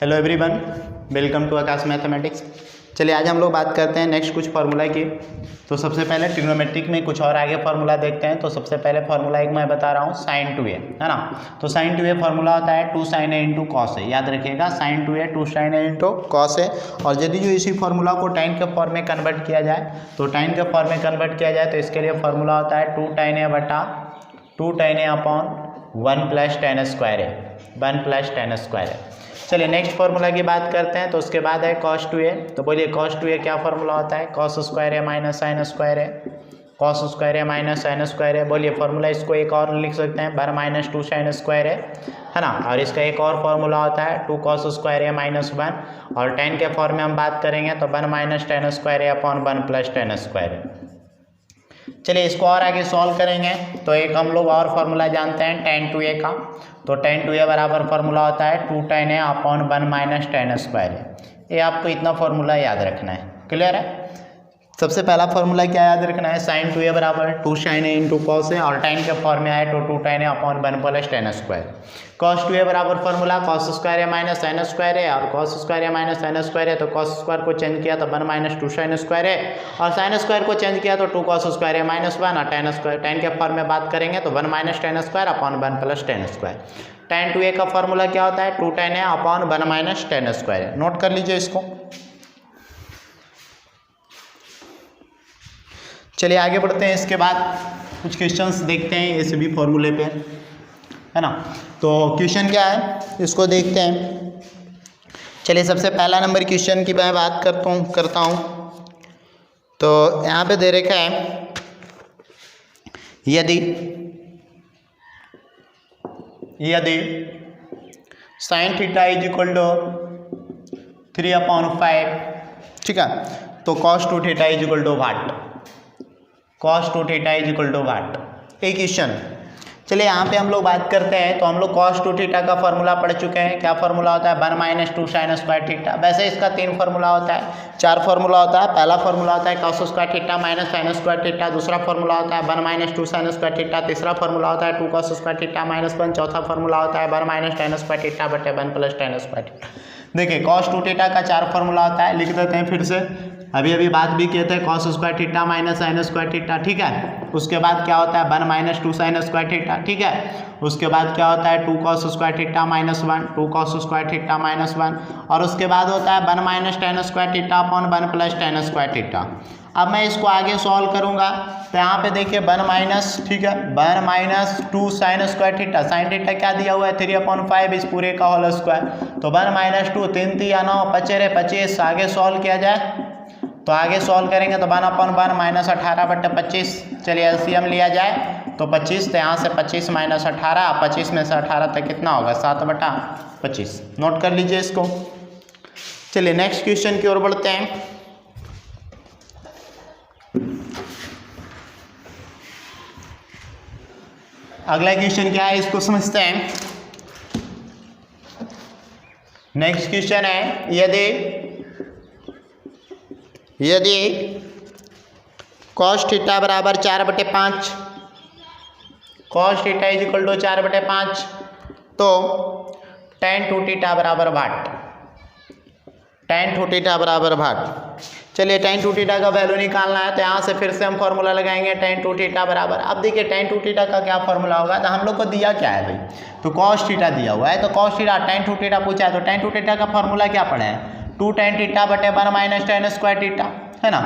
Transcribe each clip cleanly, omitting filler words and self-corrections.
Hello everyone, welcome to Aakash mathematics. चलिए आज हम लोग बात करते हैं नेक्स्ट कुछ फार्मूला की। तो सबसे पहले ट्रिग्नोमेट्रिक में कुछ और आगे फार्मूला देखते हैं। तो सबसे पहले फार्मूला एक मैं बता रहा हूँ sin 2a, है ना। तो sin 2a फार्मूला होता है 2 sin a into cos A. याद रखिएगा sin 2a 2 sin a into cos A. और यदि जो इसी फार्मूला को tan के फॉर्म में कन्वर्ट किया जाए तो tan के फॉर्म में कन्वर्ट किया जाए तो इसके लिए फार्मूला होता है 2 tan a बटा 2 tan a upon 1 plus tan square A, 1 plus tan square A. चलिए नेक्स्ट फार्मूला की बात करते हैं। तो उसके बाद है cos 2a। तो बोलिए cos 2a क्या फार्मूला होता है? cos स्क्वायर ए माइनस साइन स्क्वायर ए, cos स्क्वायर ए माइनस साइन स्क्वायर ए। बोलिए फार्मूला इसको एक और लिख सकते हैं 1 माइनस 2 साइन स्क्वायर ए, है ना। और इसका एक और फार्मूला होता है 2 cos स्क्वायर ए माइनस 1। और tan के फॉर्म में हम बात करेंगे तो 1 minus tan square A upon 1 plus tan square A. चलिए इसको और आगे सॉल्व करेंगे तो एक हम लोग और फार्मूला जानते हैं tan 2a का। तो tan 2a बराबर फार्मूला होता है 2 tan a upon 1 minus tan square A. ये आपको इतना फार्मूला याद रखना है। क्लियर है? सबसे पहला फार्मूला क्या याद रखना है? sin 2a बराबर 2 sin a into cos A. और tan के फॉर्म में आए तो 2 tan a upon 1 plus tan square. cos 2a बराबर फार्मूला cos स्क्वायर ए माइनस sin स्क्वायर ए। और cos स्क्वायर ए माइनस sin स्क्वायर है तो cos स्क्वायर को चेंज किया तो 1 माइनस 2 sin स्क्वायर है। और sin स्क्वायर को चेंज किया तो 2 cos स्क्वायर ए माइनस 1। और tan स्क्वायर tan के फॉर्म में बात करेंगे तो 1 minus tan square upon 1 plus tan square. tan 2a का फार्मूला क्या होता है? 2 tan a upon 1 minus tan square. Note कर लीजिए इसको। चलिए आगे बढ़ते हैं। इसके बाद कुछ क्वेश्चंस देखते हैं इस भी फॉर्मूले पे, है ना। तो क्वेश्चन क्या है इसको देखते हैं। चलिए सबसे पहला नंबर क्वेश्चन की मैं बात करता हूँ। तो यहाँ पे दे रखा है यदि sin theta is equal to 3/5, ठीक है। तो cos 2 theta is equal to what, cos 2 theta is equal to what. एक क्वेश्चन। चलिए यहाँ पे हम लोग बात करते हैं। तो हम लोग cos 2 थीटा का फॉर्मूला पढ़ चुके हैं। क्या फॉर्मूला होता है? 1 माइनस 2 साइन स्क्वायर थीटा। वैसे इसका 3 फार्मूला होता है, 4 फार्मूला होता है। पहला फार्मूला होता है cos square theta minus sign square theta. दूसरा फार्मूला होता है 1 माइनस 2 साइन स्क्वायर थीटा। तीसरा फार्मूला होता है 2 cos स्क्वायर थीटा माइनस 1। चौथा फार्मूला होता है 1 माइनस tan स्क्वायर थीटा बटे 1 प्लस tan स्क्वायर थीटा। देखिए cos 2 थीटा का 4 फार्मूला होता है, लिख देते हैं फिर से। अभी बात भी किए थे cos square theta minus sign square theta, ठीक है। उसके बाद क्या होता है 1 माइनस 2 साइन स्क्वायर थीटा, ठीक है। उसके बाद क्या होता है 2 cos square theta minus 1, 2 cos square theta minus 1। और उसके बाद होता है 1 minus tan square theta upon 1 plus tan square theta. अब मैं इसको आगे सॉल्व करूंगा तो यहाँ पे देखिए 1 माइनस, ठीक है, 1 minus 2 sine square theta. Sine theta क्या दिया हुआ है? 3/5 इस पूरे का होल स्क्वायर। तो 1 माइनस 2, 3 3 9 25 25। आगे सॉल्व किया जाए तो आगे सॉल्व करेंगे तो 1/1 माइनस 18 बटे 25। चलिए एलसीएम लिया जाए तो 25। तो यहाँ से 25 माइनस 18, 25 में से 18 तक कितना होगा? 7/25। नोट कर लीजिए इसको। चलिए नेक्स्ट क्वेश्चन की ओर बढ़ते हैं। अगला क्वेश्चन क्या है इसको समझते हैं। नेक्स्ट क्वेश्चन है यदि cos थीटा बराबर 4/5, cos theta is equal to 4/5, तो tan 2 थीटा बराबर वाट, tan 2 थीटा बराबर वाट। चलिए tan 2 थीटा का वैल्यू निकालना है तो यहाँ से फिर से हम फॉर्मूला लगाएंगे tan 2 थीटा बराबर। अब देखिए tan 2 थीटा का क्या फॉर्मूला होगा? तो हम लोग को दिया क्या है भाई? तो cos थीटा दिया हुआ है। तो cos थीटा tan 2 थीटा पूछा है तो tan 2 थीटा का फॉर्मूला क्या पढ़े हैं? 2 tan थीटा बटे 1 माइनस tan स्क्वायर थीटा, है ना।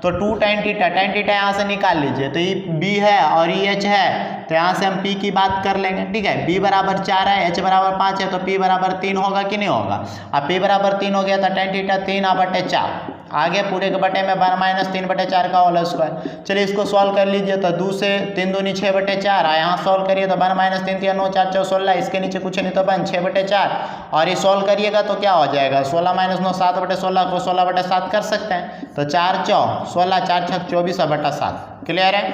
तो 2 tan थीटा यहाँ से निकाल लीजिए। तो ये b है और ये h है, तो यहाँ से हम p की बात कर लेंगे, ठीक है। b बराबर 4 है, h बराबर 5 है, तो p बराबर 3 होगा कि नहीं होगा? अब p बराबर 3 हो गया तो tan थीटा 3/4। आगे पूरे के बटे में 1 माइनस 3/4 का होल स्क्वायर। चलिए इसको सॉल्व कर लीजिए। तो 2 से 3 दूनी 6/4। यहाँ सॉल्व करिए तो 1 माइनस 3 3 9 4 4 16। इसके नीचे कुछ नहीं तो 1 6/4। और ये सॉल्व करिएगा तो क्या हो जाएगा? 16 माइनस 9 7/16 को 16/7 कर सकते हैं। तो 4 4 16, 4 6 24/7। क्लियर है?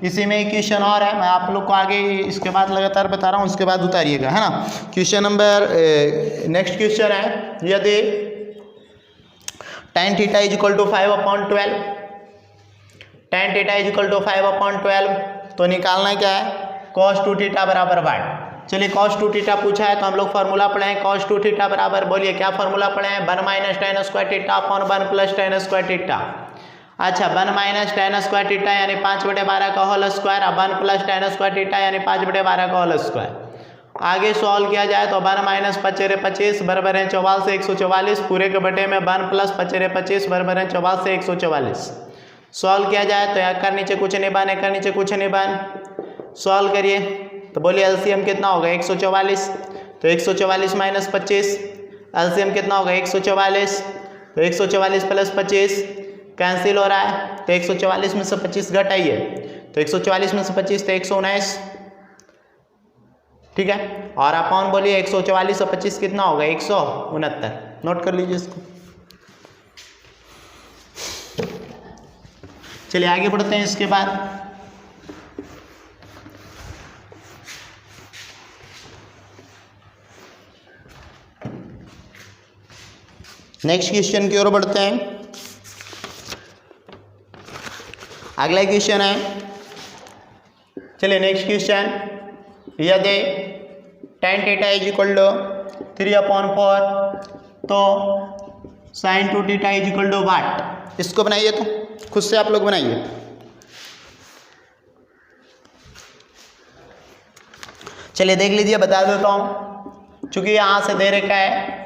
इसी में एक क्वेश्चन और है, मैं आप लोग को आगे इसके बाद लगातार बता रहा हूँ, उसके बाद उतारिएगा, है ना। क्वेश्चन नंबर नेक्स्ट क्वेश्चन है यदि tan theta is equal to 5/12, tan theta is equal to 5/12, तो निकालना क्या है? cos 2 थीटा बराबर वाट। चलिए cos 2 थीटा पूछा है तो हम लोग फार्मूला पढ़े हैं cos 2 थीटा बराबर, बोलिए क्या फार्मूला पढ़े हैं, 1 minus tan square theta upon 1 plus tan square theta. अच्छा 1 माइनस tan स्क्वायर थीटा यानी 5/12 का होल स्क्वायर, अब 1 प्लस tan स्क्वायर थीटा यानी 5/12 का होल स्क्वायर। आगे सॉल्व किया जाए तो 1 माइनस 5×25 बराबर है 44 से 144, पूरे के बटे में 1 प्लस 5×25 बराबर है 44 से 144। सॉल्व किया जाए तो एक कर नीचे कुछ नहीं बन, एक कर नीचे कुछ नहीं बन, सॉल्व करिए तो बोलिए एलसीएम कितना होगा 144, तो 144 माइनस 25, एलसीएम कितना होगा 144, तो 144 प्लस 25 कैंसिल हो रहा है, तो 144 में से 25 घटाइए, तो 144 में से 25 तो 119, ठीक है, और अपॉन बोलिए 144 और 25 कितना होगा 169, नोट कर लीजिए इसको। चलिए आगे बढ़ते हैं। इसके बाद नेक्स्ट क्वेश्चन की ओर बढ़ते हैं। अगला क्वेश्चन है, चलिए नेक्स्ट क्वेश्चन, यदि tan theta is equal to 3/4 तो sin 2 theta is equal to what, इसको बनाइए तो खुद से आप लोग बनाइए। चलिए देख लीजिए, बता देता हूँ, चूंकि यहाँ से दे रखा है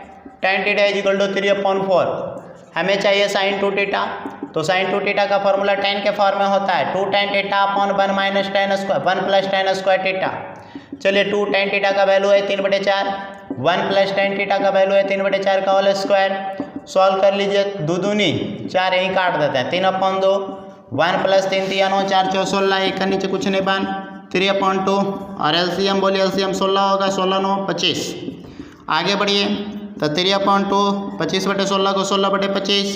tan theta is equal to 3/4, हमें चाहिए sin 2 थीटा, तो sin 2 थीटा का फॉर्मूला tan के फॉर्म में होता है 2 tan theta upon 1 minus tan square 1 plus tan square theta. चलिए 2 tan थीटा का वैल्यू है 3/4, 1 प्लस tan थीटा का वैल्यू है 3/4 का होल स्क्वायर। सॉल्व कर लीजिए, 2 दूनी 4 यहीं काट देते हैं, 3/2, 1 प्लस 3 3 9 4 4 16, एक का नीचे कुछ नहीं बन, 3/2 और एलसीएम बोलिए एलसीएम 16 होगा, 16 9 25। आगे बढ़िए तो 3/2 25/16 को 16/25,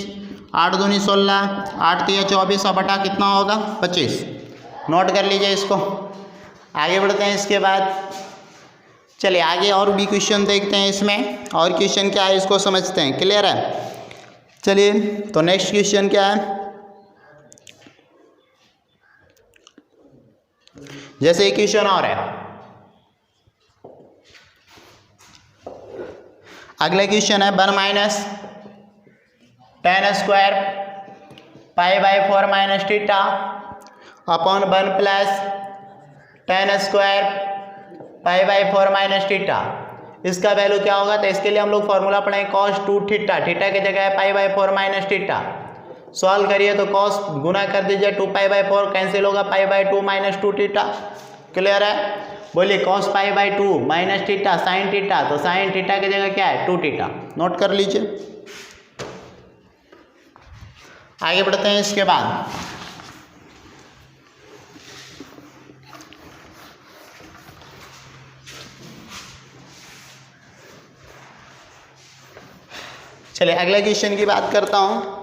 8 दूनी 16, 8 3 24 और बटा कितना होगा 25, नोट कर लीजिए इसको। आगे बढ़ते हैं। इसके बाद चलिए आगे और भी क्वेश्चन देखते हैं, इसमें और क्वेश्चन क्या है इसको समझते हैं, क्लियर है। चलिए तो नेक्स्ट क्वेश्चन क्या है, जैसे एक क्वेश्चन और है, अगला क्वेश्चन है 1 minus tan square π/4 minus theta upon 1 plus tan square π/4 minus theta, इसका वैल्यू क्या होगा, तो इसके लिए हम लोग फॉर्मूला पढ़ेंगे cos 2 थीटा, थीटा की जगह है π/4 माइनस थीटा। सॉल्व करिए तो cos गुना कर दीजिए 2π/4 कैंसिल होगा, π/2 माइनस 2 थीटा, क्लियर है। बोलिए cos π/2 minus theta sine theta, तो साइन थीटा की जगह क्या है 2 थीटा, नोट कर लीजिए। आगे बढ़ते हैं। इसके बाद चलिए अगले क्वेश्चन की बात करता हूं।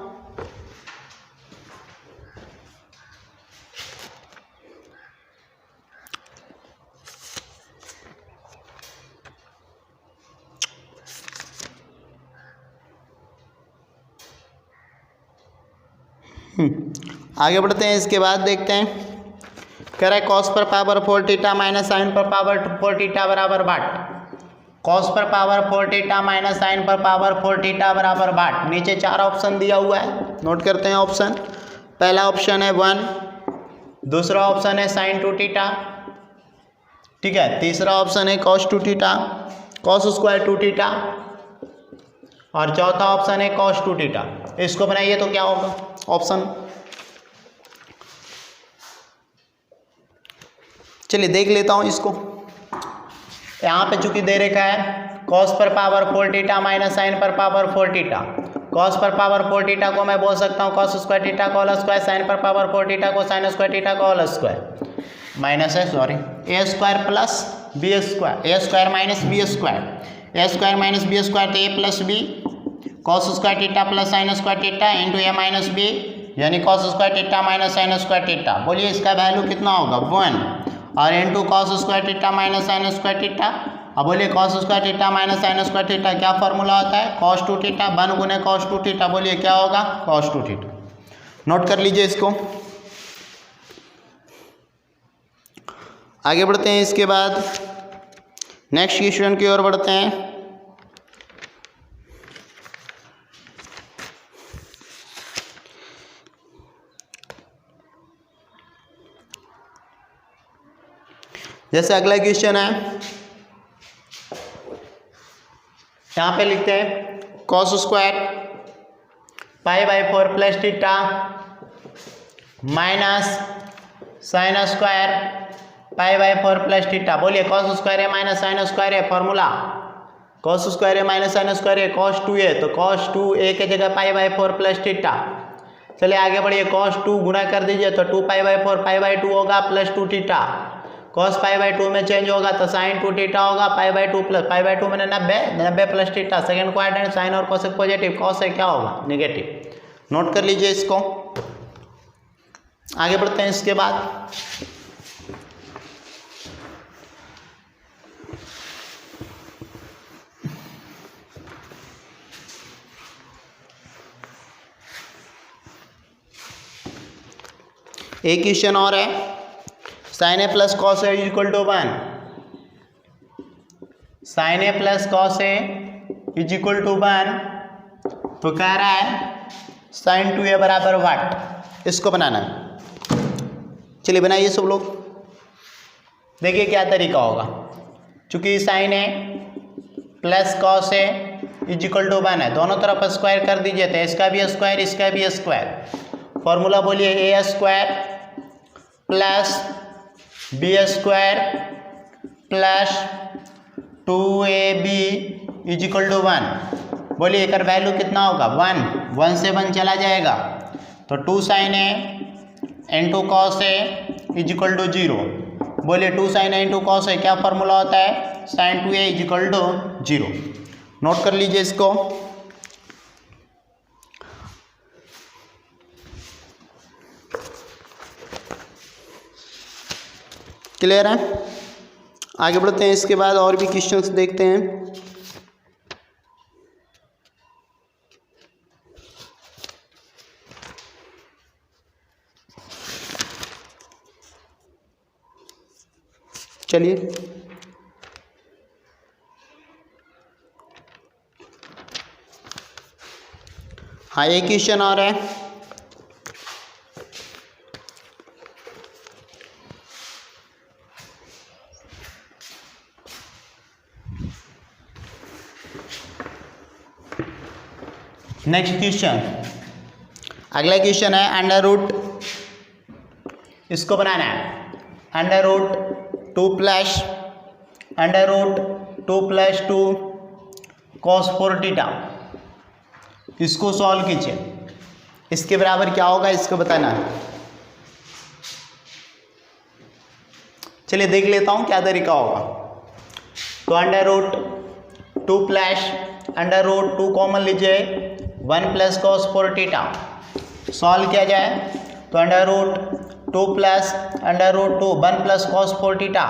आगे बढ़ते हैं। इसके बाद देखते हैं, कह रहा है cos पर पावर 4 थीटा माइनस साइन पर पावर 4 थीटा बराबर बाट। cos पर पावर 4 थीटा माइनस साइन पर पावर 4 थीटा बराबर बाट। नीचे 4 ऑप्शन दिया हुआ है, नोट करते हैं ऑप्शन। पहला ऑप्शन है 1, दूसरा ऑप्शन है साइन 2 थीटा, ठीक है, तीसरा ऑप्शन है cos 2 theta, cos square 2 theta, और चौथा ऑप्शन है cos 2 थीटा। इसको बनाइए तो क्या होगा ऑप्शन, चलिए देख लेता हूं इसको। यहाँ पे चूंकि दे रखा है cos पर पावर 4 थीटा माइनस साइन पर पावर 4 थीटा। cos पर पावर 4 थीटा को मैं बोल सकता हूँ cos स्क्वायर थीटा का होल स्क्वायर, साइन पर पावर 4 थीटा को साइन स्क्वायर थीटा का होल स्क्वायर, माइनस है sorry A square plus B square, A square minus B square, A square minus B square तो A plus B, cos square theta plus sine square theta into A minus B, यानी cos square theta minus sign square theta. बोलिए इसका value कितना होगा 1, और into cos square theta minus sign square theta. अब बोलिए cos square theta minus sign square theta क्या formula होता है, cos 2 थीटा 1 गुने cos 2 थीटा, बोलिए क्या होगा cos 2 थीटा, नोट कर लीजिए इसको। आगे बढ़ते हैं। इसके बाद नेक्स्ट क्वेश्चन की ओर बढ़ते हैं। जैसे अगला क्वेश्चन है, यहाँ पे लिखते हैं cos square pi by 4 plus theta minus sine square pi by 4 plus theta. बोलिए कॉस स्क्वायर है माइनस साइन स्क्वायर है, फॉर्मूला कॉस स्क्वायर है माइनस साइन स्क्वायर है, कॉस 2 है तो कॉस 2a के जगह पाई बाई 4 प्लस थीटा। चलिए आगे बढ़िए, कॉस 2 गुना कर दीजिए तो 2 पाई बाई 4 पाई बाई 2 होगा plus 2 theta. Cos pi by 2 में चेंज होगा तो साइन 2 थीटा होगा, pi by 2 plus pi by 2 मैंने 90 plus theta. Second quadrant sine और कॉस पॉजिटिव, कॉस है क्या होगा नेगेटिव। नोट कर लीजिए इसको। आगे बढ़ते हैं इसके बाद। एक क्वेश्चन और है, sine A plus cos A equal to 1। Sine A plus cos A is equal to 1 तो कह रहा है साइन 2a बराबर वाट। इसको बनाना है। चलिए बनाइए सब लोग। देखिए क्या तरीका होगा। चूंकि sine A plus cos A is equal to 1 है, दोनों तरफ स्क्वायर कर दीजिए तो इसका भी स्क्वायर इसका भी स्क्वायर। फॉर्मूला बोलिए A square plus B square plus 2ab is equal to 1। बोलिए एक वैल्यू कितना होगा 1 से 1 चला जाएगा तो 2 sine A into cos A is equal to 0। बोलिए 2 sine A into cos A क्या फॉर्मूला होता है, sine 2a is equal to 0। Note कर लीजिए इसको। क्लियर है। आगे बढ़ते हैं इसके बाद और भी क्वेश्चंस देखते हैं। चलिए हाँ एक क्वेश्चन और है। नेक्स्ट क्वेश्चन, अगला क्वेश्चन है अंडर रूट, इसको बनाना है under root 2 plus 2 cos 4 theta. इसको सॉल्व कीजिए। इसके बराबर क्या होगा इसको बताना है। चलिए देख लेता हूँ क्या तरीका होगा। तो under root 2 plus under root 2 common लीजिए 1 प्लस कॉस 4 थीटा। सॉल्व किया जाए तो under root 2 plus under root 2 1 plus cos 4 theta.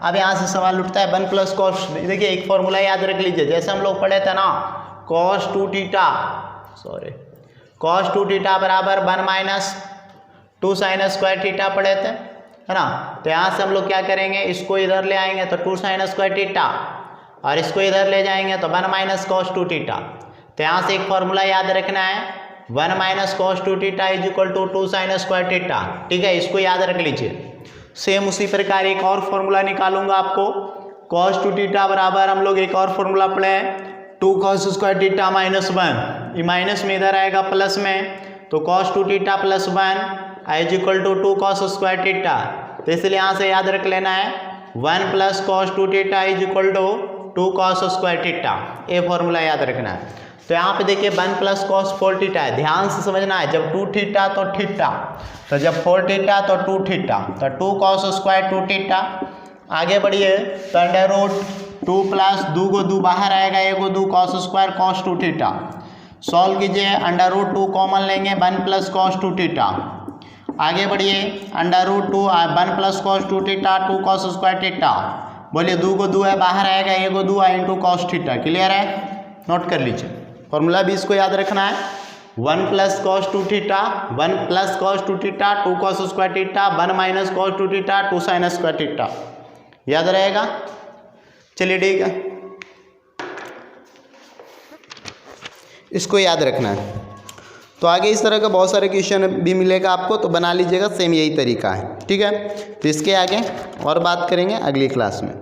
अब यहाँ से सवाल उठता है 1 प्लस कॉस, देखिए एक फॉर्मूला याद रख लीजिए जैसे हम लोग पढ़े थे ना, कॉस 2 थीटा बराबर 1 माइनस 2 साइन स्क्वायर थीटा पढ़े थे, है ना। तो यहाँ से हम लोग क्या करेंगे, इसको इधर ले आएंगे तो 2 साइन स्क्वायर थीटा और इसको इधर ले जाएंगे तो 1 माइनस कॉस 2 थीटा। तो यहाँ से एक फॉर्मूला याद रखना है 1 minus cos 2 theta is equal to 2 sine square theta. ठीक है, इसको याद रख लीजिए। सेम उसी प्रकार एक और फॉर्मूला निकालूंगा आपको, कॉस 2 थीटा बराबर हम लोग एक और फॉर्मूला पढ़े हैं 2 कॉस स्क्वायर थीटा माइनस 1। ये माइनस में इधर आएगा प्लस में, तो cos 2 theta plus 1 is equal to 2 cos square theta. तो इसलिए यहाँ से याद रख लेना है 1 plus cos 2 theta is equal to 2 cos square theta. ये फॉर्मूला याद रखना है। तो यहाँ पे देखिए 1 प्लस कॉस 4 थीटा है, ध्यान से समझना है। जब 2 थीटा तो थीटा, तो जब 4 थीटा तो 2 थीटा, तो 2 कॉस स्क्वायर 2 थीटा। आगे बढ़िए तो अंडर रूट 2 प्लस 2 को 2 बाहर आएगा, 1 को 2 cos square cos 2 theta. Solve कीजिए, अंडर रूट 2 कॉमन लेंगे 1 प्लस कॉस 2 थीटा। आगे बढ़िए under root 2 1 plus cos 2 theta 2 cos square theta. बोलिए 2 को 2 है बाहर आएगा, 1 को 2 इंटू कॉस थीटा। क्लियर है, नोट कर लीजिए। फॉर्मूला भी इसको याद रखना है 1 plus cos 2 theta 1 plus cos 2 theta 2 cos square theta 1 minus cos 2 theta 2 sine square theta. याद रहेगा। चलिए ठीक है, इसको याद रखना है। तो आगे इस तरह का बहुत सारे क्वेश्चन भी मिलेगा आपको, तो बना लीजिएगा, सेम यही तरीका है, ठीक है। तो इसके आगे और बात करेंगे अगली क्लास में।